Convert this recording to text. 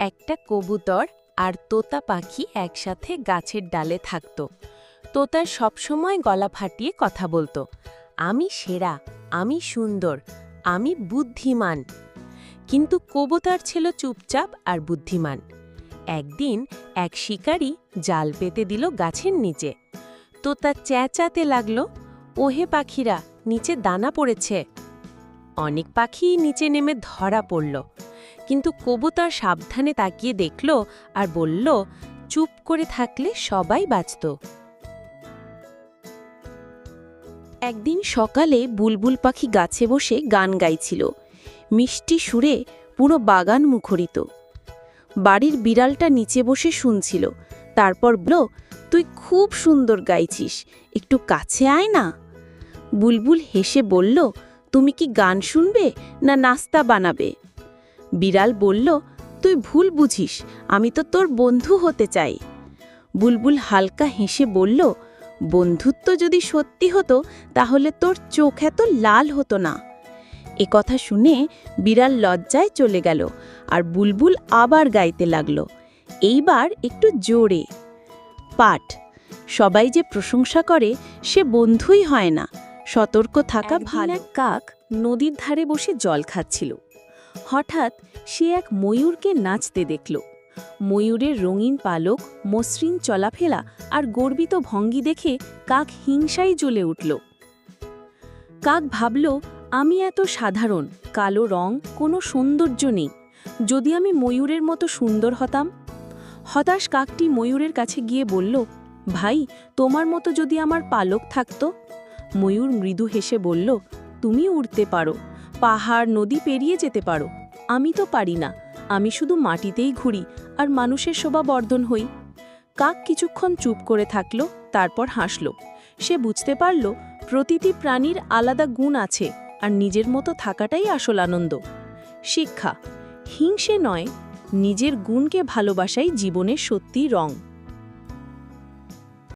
একটা কবুতর আর তোতা পাখি একসাথে গাছের ডালে থাকত। তোতার সবসময় গলা ফাটিয়ে কথা বলতো, আমি সেরা, আমি সুন্দর, আমি বুদ্ধিমান। কিন্তু কবুতর ছিল চুপচাপ আর বুদ্ধিমান। একদিন এক শিকারী জাল পেতে দিল গাছের নিচে। তোতা চেঁচাতে লাগল, ওহে পাখিরা, নিচে দানা পড়েছে। অনেক পাখি নিচে নেমে ধরা পড়ল, কিন্তু কবুতর সাবধানে তাকিয়ে দেখল আর বলল, চুপ করে থাকলে সবাই বাঁচত। একদিন সকালে বুলবুল পাখি গাছে বসে গান গাইছিল, মিষ্টি সুরে পুরো বাগান মুখরিত। বাড়ির বিড়ালটা নিচে বসে শুনছিল, তারপর বলল, তুই খুব সুন্দর গাইছিস, একটু কাছে আয় না। বুলবুল হেসে বলল, তুমি কি গান শুনবে না নাস্তা বানাবে? বিড়াল বলল, তুই ভুল বুঝিস, আমি তো তোর বন্ধু হতে চাই। বুলবুল হালকা হেসে বলল, বন্ধুত্ব যদি সত্যি হতো তাহলে তোর চোখ এত লাল হতো না। এ কথা শুনে বিড়াল লজ্জায় চলে গেল, আর বুলবুল আবার গাইতে লাগল, এইবার একটু জোরে। পাঠ: সবাই যে প্রশংসা করে সে বন্ধুই হয় না, সতর্ক থাকা ভালো। এক কাক নদীর ধারে বসে জল খাচ্ছিল। হঠাৎ সে এক ময়ূরকে নাচতে দেখল। ময়ূরের রঙিন পালক, মসৃণ চলাফেরা আর গর্বিত ভঙ্গি দেখে কাক হিংসায় জ্বলে উঠল। কাক ভাবল, আমি এত সাধারণ, কালো রং, কোনো সৌন্দর্য নেই। যদি আমি ময়ূরের মতো সুন্দর হতাম। হতাশ কাকটি ময়ূরের কাছে গিয়ে বলল, ভাই, তোমার মতো যদি আমার পালক থাকতো। ময়ূর মৃদু হেসে বলল, তুমি উড়তে পারো, পাহাড় নদী পেরিয়ে যেতে পারো, আমি তো পারি না। আমি শুধু মাটিতেই ঘুরি আর মানুষের শোভা বর্ধন হই। কাক কিছুক্ষণ চুপ করে থাকল, তারপর হাসল। সে বুঝতে পারল প্রতিটি প্রাণীর আলাদা গুণ আছে, আর নিজের মতো থাকাটাই আসল আনন্দ। শিক্ষা: হিংসে নয়, নিজের গুণকে ভালোবাসাই জীবনের সত্যি রং।